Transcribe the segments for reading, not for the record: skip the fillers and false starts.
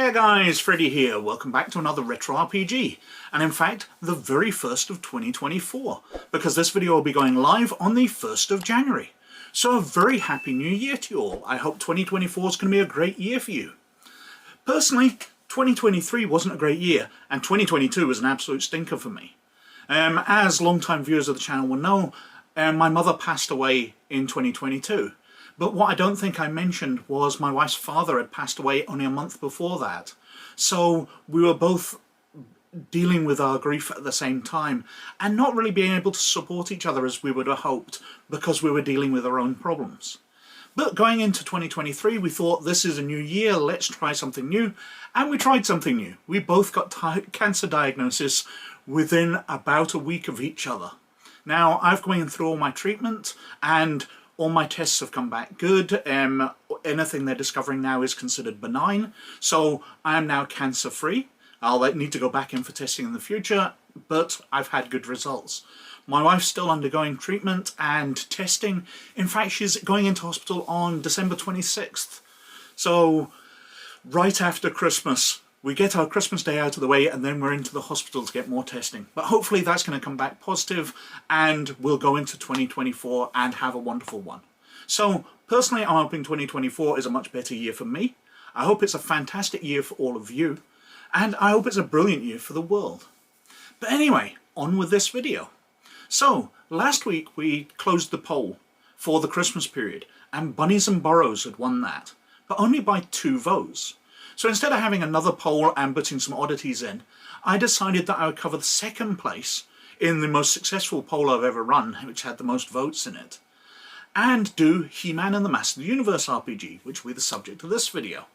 Hey guys, Freddy here. Welcome back to another Retro RPG, and in fact, the very first of 2024, because this video will be going live on the 1st of January. So a very happy new year to you all. I hope 2024 is going to be a great year for you. Personally, 2023 wasn't a great year, and 2022 was an absolute stinker for me. As long-time viewers of the channel will know, my mother passed away in 2022. But what I don't think I mentioned was my wife's father had passed away only a month before that. So we were both dealing with our grief at the same time and not really being able to support each other as we would have hoped because we were dealing with our own problems. But going into 2023, we thought this is a new year, let's try something new. And we tried something new. We both got cancer diagnosis within about a week of each other. Now, I've gone through all my treatment and all my tests have come back good. Anything they're discovering now is considered benign, so I am now cancer-free. I'll need to go back in for testing in the future, but I've had good results. My wife's still undergoing treatment and testing. In fact, she's going into hospital on December 26th. So, right after Christmas. We get our Christmas day out of the way and then we're into the hospital to get more testing. But hopefully that's going to come back positive and we'll go into 2024 and have a wonderful one. So personally, I'm hoping 2024 is a much better year for me. I hope it's a fantastic year for all of you. And I hope it's a brilliant year for the world. But anyway, on with this video. So last week we closed the poll for the Christmas period and Bunnies and Burrows had won that, but only by 2 votes. So instead of having another poll and putting some oddities in, I decided that I would cover the second place in the most successful poll I've ever run, which had the most votes in it, and do He-Man and the Master of the Universe RPG, which will be the subject of this video.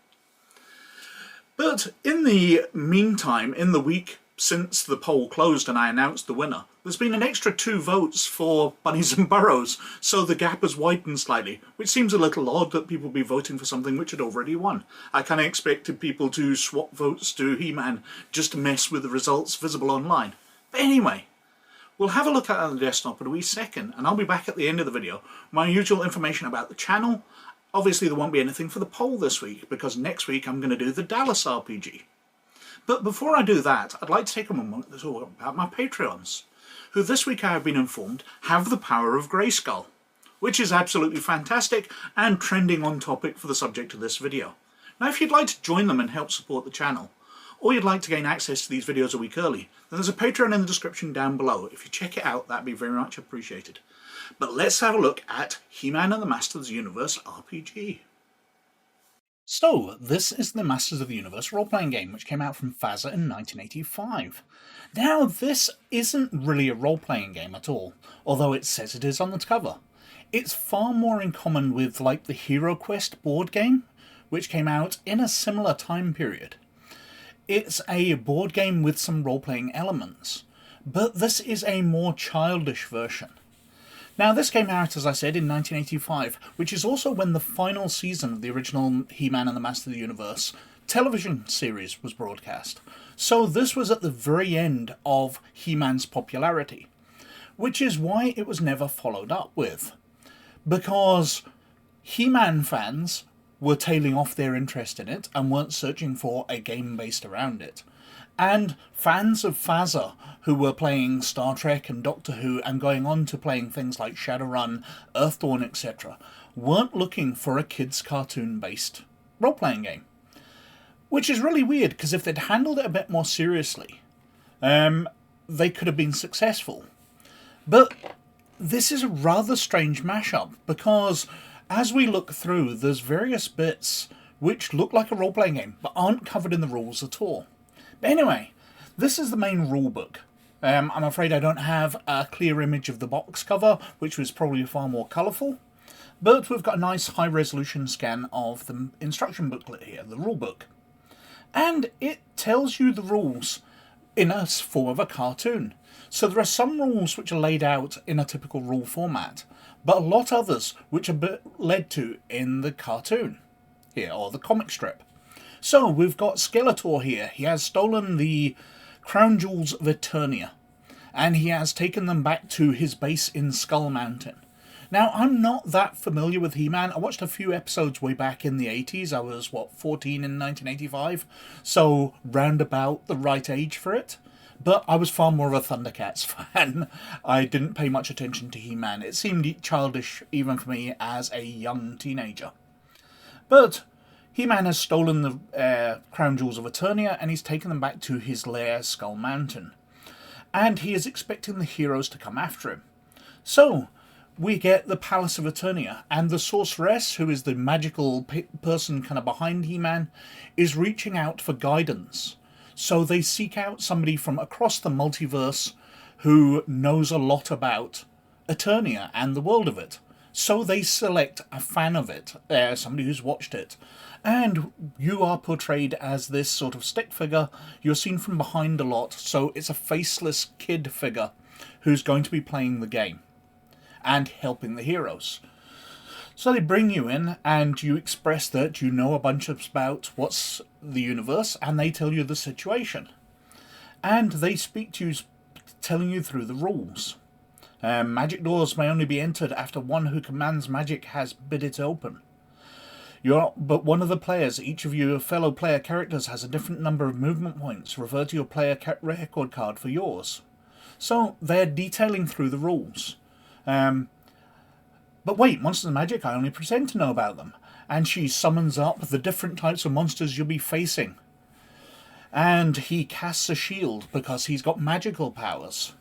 But in the meantime, in the week since the poll closed and I announced the winner, there's been an extra 2 votes for Bunnies and Burrows, so the gap has widened slightly, which seems a little odd that people be voting for something which had already won. I kind of expected people to swap votes to He-Man just to mess with the results visible online. But anyway, we'll have a look at it on the desktop in a wee second, and I'll be back at the end of the video. My usual information about the channel. Obviously there won't be anything for the poll this week, because next week I'm going to do the Dallas RPG. But before I do that, I'd like to take a moment to talk about my Patreons, who this week I have been informed have the power of Grayskull, which is absolutely fantastic and trending on topic for the subject of this video. Now if you'd like to join them and help support the channel, or you'd like to gain access to these videos a week early, then there's a Patreon in the description down below. If you check it out, that'd be very much appreciated. But let's have a look at He-Man and the Masters of the Universe RPG. So, this is the Masters of the Universe role-playing game, which came out from FASA in 1985. Now, this isn't really a role-playing game at all, although it says it is on the cover. It's far more in common with, like, the Hero Quest board game, which came out in a similar time period. It's a board game with some role-playing elements, but this is a more childish version. Now, this came out, as I said, in 1985, which is also when the final season of the original He-Man and the Master of the Universe television series was broadcast. So this was at the very end of He-Man's popularity, which is why it was never followed up with. Because He-Man fans were tailing off their interest in it and weren't searching for a game based around it. And fans of FASA, who were playing Star Trek and Doctor Who and going on to playing things like Shadowrun, Earthdawn, etc., weren't looking for a kids' cartoon-based role-playing game. Which is really weird, because if they'd handled it a bit more seriously, they could have been successful. But this is a rather strange mashup, because as we look through, there's various bits which look like a role-playing game, but aren't covered in the rules at all. But anyway, this is the main rule book. I'm afraid I don't have a clear image of the box cover, which was probably far more colourful. But we've got a nice high-resolution scan of the instruction booklet here, the rule book. And it tells you the rules in a form of a cartoon. So there are some rules which are laid out in a typical rule format, but a lot others which are led to in the cartoon here, or the comic strip. So, we've got Skeletor here. He has stolen the crown jewels of Eternia, and he has taken them back to his base in Skull Mountain. Now, I'm not that familiar with He-Man. I watched a few episodes way back in the 80s. I was, 14 in 1985? So, round about the right age for it. But I was far more of a Thundercats fan. I didn't pay much attention to He-Man. It seemed childish even for me as a young teenager. But He-Man has stolen the crown jewels of Eternia and he's taken them back to his lair, Skull Mountain. And he is expecting the heroes to come after him. So, we get the Palace of Eternia, and the sorceress, who is the magical person kind of behind He-Man, is reaching out for guidance. So they seek out somebody from across the multiverse who knows a lot about Eternia and the world of it. So they select a fan of it, somebody who's watched it. And you are portrayed as this sort of stick figure. You're seen from behind a lot, so it's a faceless kid figure who's going to be playing the game and helping the heroes. So they bring you in and you express that you know a bunch about what's the universe, and they tell you the situation. And they speak to you, telling you through the rules. Magic doors may only be entered after one who commands magic has bid it open. But one of the players, each of your fellow player characters, has a different number of movement points. Refer to your player record card for yours. So they're detailing through the rules. But wait, Monsters and Magic, I only pretend to know about them. And she summons up the different types of monsters you'll be facing. And he casts a shield because he's got magical powers.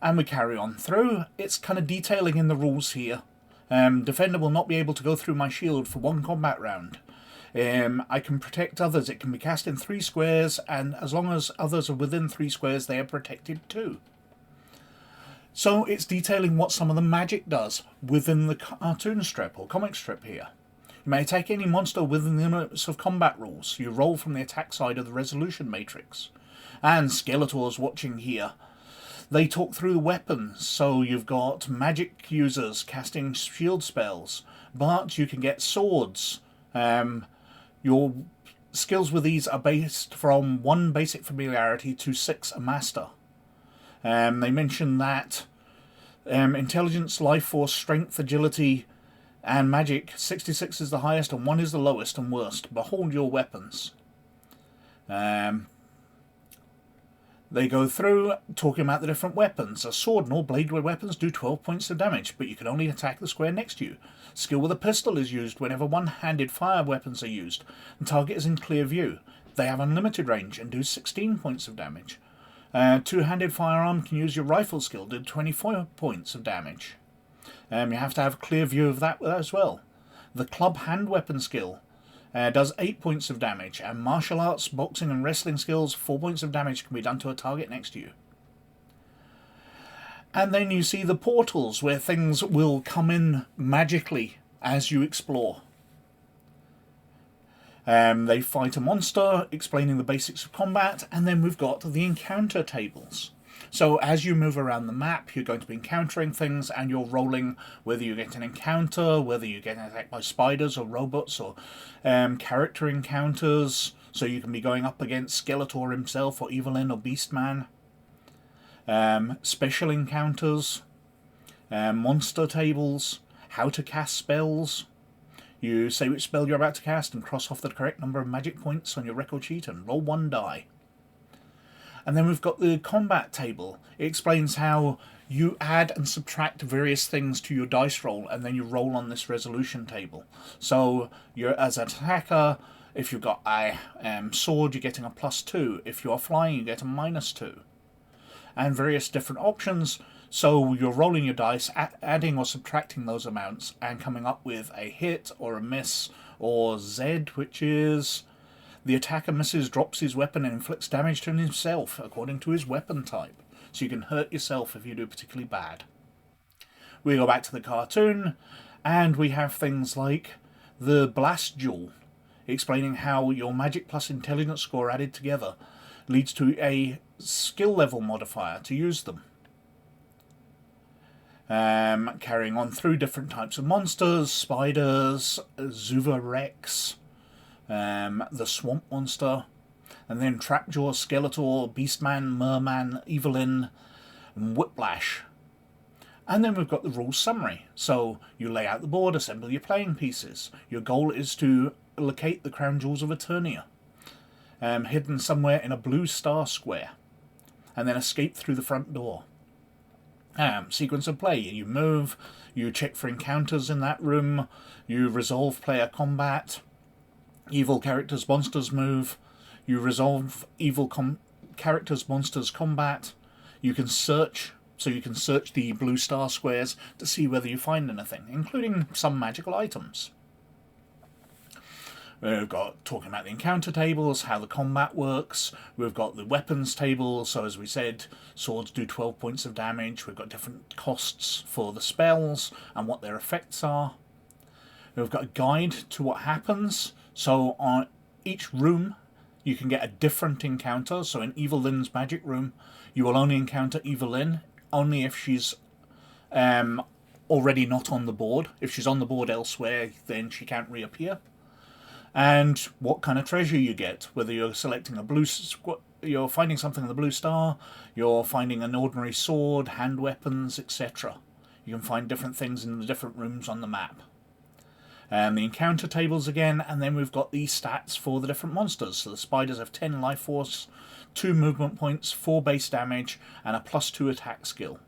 And we carry on through. It's kind of detailing in the rules here. Defender will not be able to go through my shield for one combat round. I can protect others. It can be cast in 3 squares, and as long as others are within 3 squares, they are protected too. So it's detailing what some of the magic does within the cartoon strip or comic strip here. You may attack any monster within the limits of combat rules. You roll from the attack side of the resolution matrix. And Skeletor's watching here. They talk through the weapons, so you've got magic users casting shield spells, but you can get swords. Your skills with these are based from 1 basic familiarity to 6 a master. They mention that intelligence, life force, strength, agility, and magic, 66 is the highest and 1 is the lowest and worst. Behold your weapons. They go through talking about the different weapons. A sword and all blade weapons do 12 points of damage, but you can only attack the square next to you. Skill with a pistol is used whenever one-handed fire weapons are used, and target is in clear view. They have unlimited range and do 16 points of damage. Two-handed firearm can use your rifle skill, do 24 points of damage. You have to have clear view of that as well. The club hand weapon skill does 8 points of damage, and martial arts, boxing and wrestling skills, 4 points of damage can be done to a target next to you. And then you see the portals where things will come in magically as you explore. They fight a monster, explaining the basics of combat, and then we've got the encounter tables. So as you move around the map, you're going to be encountering things, and you're rolling whether you get an encounter, whether you get attacked by spiders or robots, or character encounters. So you can be going up against Skeletor himself, or Evelyn, or Beastman. Special encounters, monster tables, how to cast spells. You say which spell you're about to cast and cross off the correct number of magic points on your record sheet and roll 1 die. And then we've got the combat table. It explains how you add and subtract various things to your dice roll, and then you roll on this resolution table. So you're, as an attacker, if you've got a sword, you're getting a +2. If you're flying, you get a -2. And various different options. So you're rolling your dice, adding or subtracting those amounts, and coming up with a hit or a miss, or Z, which is the attacker misses, drops his weapon, and inflicts damage to himself according to his weapon type. So you can hurt yourself if you do particularly bad. We go back to the cartoon, and we have things like the Blast Jewel, explaining how your magic plus intelligence score added together leads to a skill level modifier to use them. Carrying on through different types of monsters, spiders, Zuva Rex, the Swamp Monster, and then Trapjaw, Skeletor, Beastman, Merman, Evelyn, and Whiplash. And then we've got the rules summary. So you lay out the board, assemble your playing pieces. Your goal is to locate the crown jewels of Eternia, hidden somewhere in a blue star square, and then escape through the front door. Sequence of play. You move, you check for encounters in that room, you resolve player combat, evil characters, monsters move, you resolve evil characters, monsters combat, you can search, so you can search the blue star squares to see whether you find anything, including some magical items. We've got talking about the encounter tables, how the combat works. We've got the weapons table, so as we said, swords do 12 points of damage. We've got different costs for the spells and what their effects are. We've got a guide to what happens. So on each room, you can get a different encounter. So in Evelyn's magic room, you will only encounter Evelyn only if she's already not on the board. If she's on the board elsewhere, then she can't reappear. And what kind of treasure you get, whether you're selecting a blue, you're finding something in the blue star, you're finding an ordinary sword, hand weapons, etc. You can find different things in the different rooms on the map. And the encounter tables again, and then we've got the stats for the different monsters. So the spiders have 10 life force, 2 movement points, 4 base damage, and a +2 attack skill.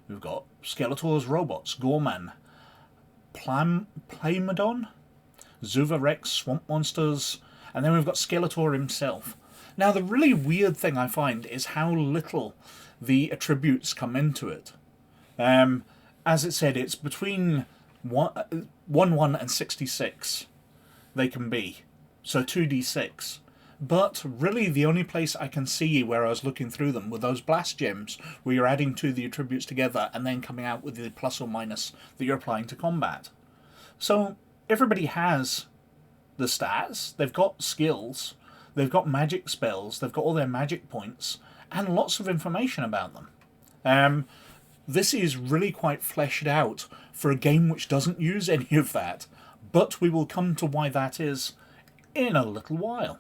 We've got Skeletor's robots, Gorman, Playmodon, Zuva Rex, swamp monsters, and then we've got Skeletor himself. Now the really weird thing I find is how little the attributes come into it. As it said, it's between 1 and 66 they can be, so 2d6. But really the only place I can see where I was looking through them were those blast gems, where you're adding 2 of the attributes together and then coming out with the plus or minus that you're applying to combat. So everybody has the stats, they've got skills, they've got magic spells, they've got all their magic points, and lots of information about them. This is really quite fleshed out for a game which doesn't use any of that, but we will come to why that is in a little while.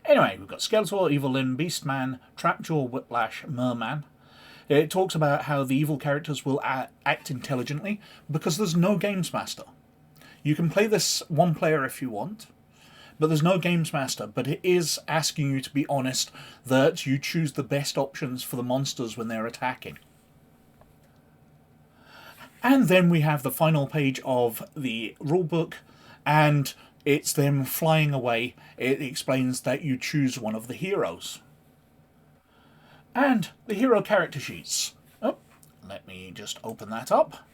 Anyway, we've got Skeletor, Evelyn, Beastman, Trapjaw, Whiplash, Merman. It talks about how the evil characters will act intelligently because there's no games master. You can play this one player if you want, but there's no games master, but it is asking you to be honest that you choose the best options for the monsters when they're attacking. And then we have the final page of the rulebook, and it's them flying away. It explains that you choose one of the heroes. And the hero character sheets. Oh, let me just open that up.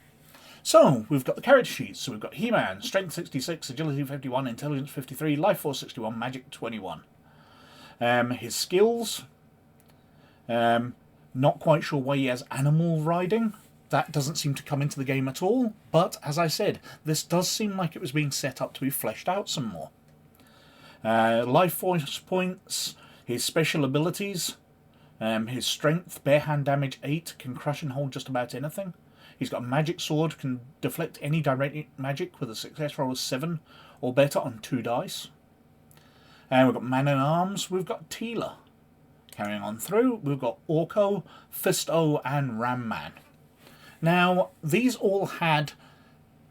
So, we've got the character sheets. So we've got He-Man, Strength 66, Agility 51, Intelligence 53, Life Force 61, Magic 21. His skills, not quite sure why he has animal riding. That doesn't seem to come into the game at all. But, as I said, this does seem like it was being set up to be fleshed out some more. Life Force points, his special abilities, his Strength, bare hand damage 8, can crush and hold just about anything. He's got a magic sword, can deflect any direct magic with a success roll of 7 or better on 2 dice. And we've got Man-at-Arms, we've got Teela. Carrying on through, we've got Orko, Fisto, and Ram-Man. Now, these all had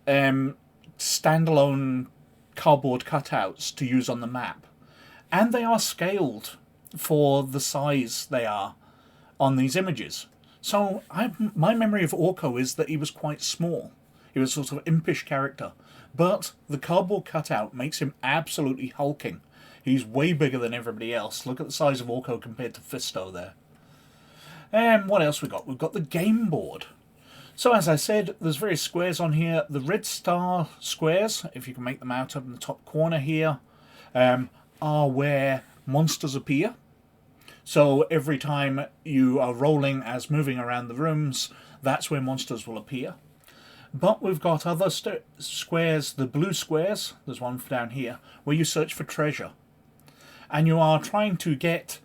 standalone cardboard cutouts to use on the map. And they are scaled for the size they are on these images. So my memory of Orko is that he was quite small. He was a sort of impish character. But the cardboard cutout makes him absolutely hulking. He's way bigger than everybody else. Look at the size of Orko compared to Fisto there. And what else we got? We've got the game board. So as I said, there's various squares on here. The red star squares, if you can make them out up in the top corner here, are where monsters appear. So every time you are rolling as moving around the rooms, that's where monsters will appear. But we've got other squares, the blue squares, there's one down here, where you search for treasure. And you are trying to get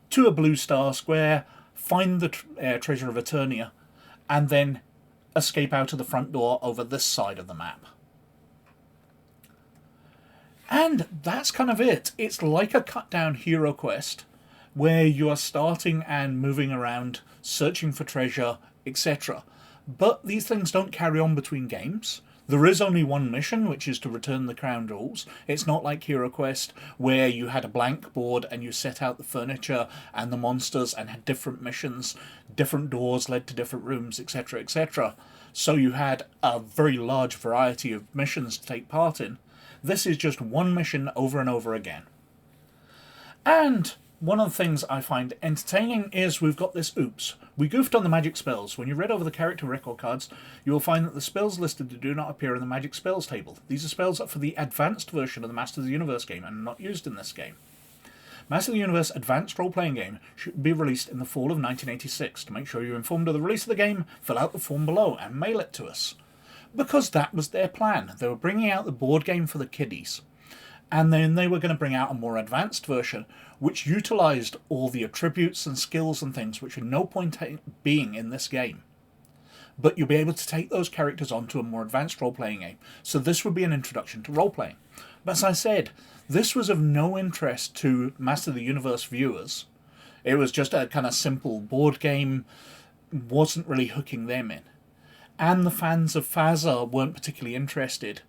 to a blue star square, find the treasure of Eternia, and then escape out of the front door over this side of the map. And that's kind of it. It's like a cut-down hero quest, where you are starting and moving around, searching for treasure, etc. But these things don't carry on between games. There is only one mission, which is to return the crown jewels. It's not like Hero Quest, where you had a blank board and you set out the furniture and the monsters and had different missions, different doors led to different rooms, etc., etc. So you had a very large variety of missions to take part in. This is just one mission over and over again. And one of the things I find entertaining is we've got this oops. We goofed on the magic spells. When you read over the character record cards, you will find that the spells listed do not appear in the magic spells table. These are spells for the advanced version of the Masters of the Universe game and not used in this game. Masters of the Universe Advanced Role-Playing Game should be released in the fall of 1986. To make sure you're informed of the release of the game, fill out the form below and mail it to us. Because that was their plan. They were bringing out the board game for the kiddies. And then they were going to bring out a more advanced version which utilised all the attributes and skills and things which are no point being in this game. But you'll be able to take those characters onto a more advanced role-playing game. So this would be an introduction to role-playing. But as I said, this was of no interest to Master of the Universe viewers. It was just a kind of simple board game, wasn't really hooking them in. And the fans of FASA weren't particularly interested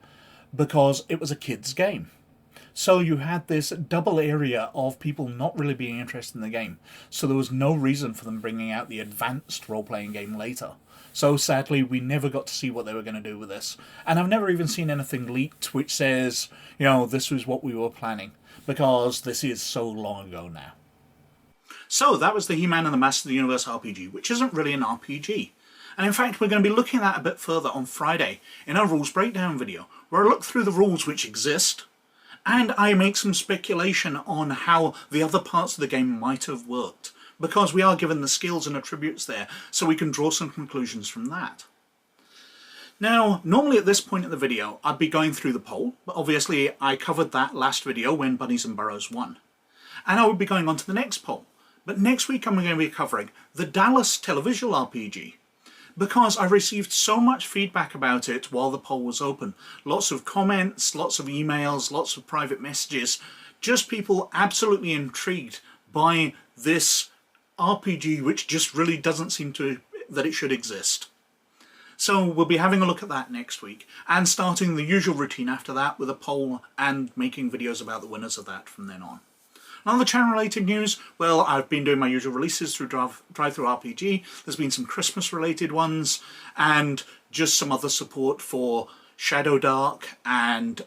because it was a kid's game. So you had this double area of people not really being interested in the game. So there was no reason for them bringing out the advanced role-playing game later. So sadly, we never got to see what they were going to do with this. And I've never even seen anything leaked which says, you know, this was what we were planning. Because this is so long ago now. So that was the He-Man and the Master of the Universe RPG, which isn't really an RPG. And in fact, we're going to be looking at that a bit further on Friday in our rules breakdown video, where I look through the rules which exist, and I make some speculation on how the other parts of the game might have worked, because we are given the skills and attributes there, so we can draw some conclusions from that. Now, normally at this point in the video, I'd be going through the poll, but obviously I covered that last video when Bunnies and Burrows won. And I would be going on to the next poll. But next week I'm going to be covering the Dallas Televisual RPG, because I received so much feedback about it while the poll was open. Lots of comments, lots of emails, lots of private messages, just people absolutely intrigued by this RPG which just really doesn't seem to that it should exist. So we'll be having a look at that next week, and starting the usual routine after that with a poll and making videos about the winners of that from then on. On the channel related news, well, I've been doing my usual releases through DrivethruRPG. There's been some Christmas related ones and just some other support for Shadow Dark and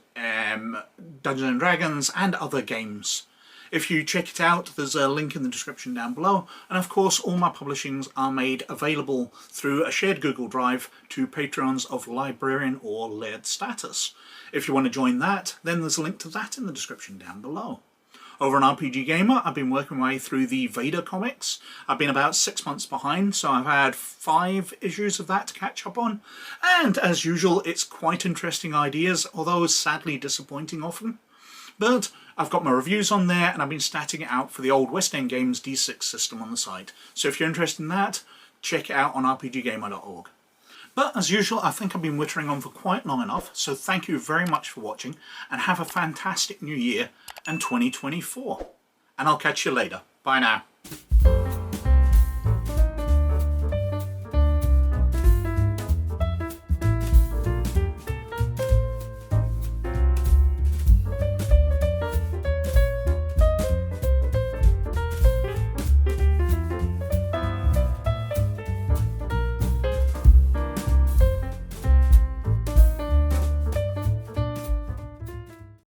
Dungeons & Dragons and other games. If you check it out, there's a link in the description down below. And of course, all my publishings are made available through a shared Google Drive to patrons of Librarian or Laird status. If you want to join that, then there's a link to that in the description down below. Over on RPG Gamer, I've been working my way through the Vader comics. I've been about 6 months behind, so I've had 5 issues of that to catch up on. And as usual, it's quite interesting ideas, although sadly disappointing often. But I've got my reviews on there, and I've been statting it out for the old West End Games D6 system on the site. So if you're interested in that, check it out on rpggamer.org. But as usual, I think I've been wittering on for quite long enough, so thank you very much for watching, and have a fantastic new year and 2024. And I'll catch you later. Bye now.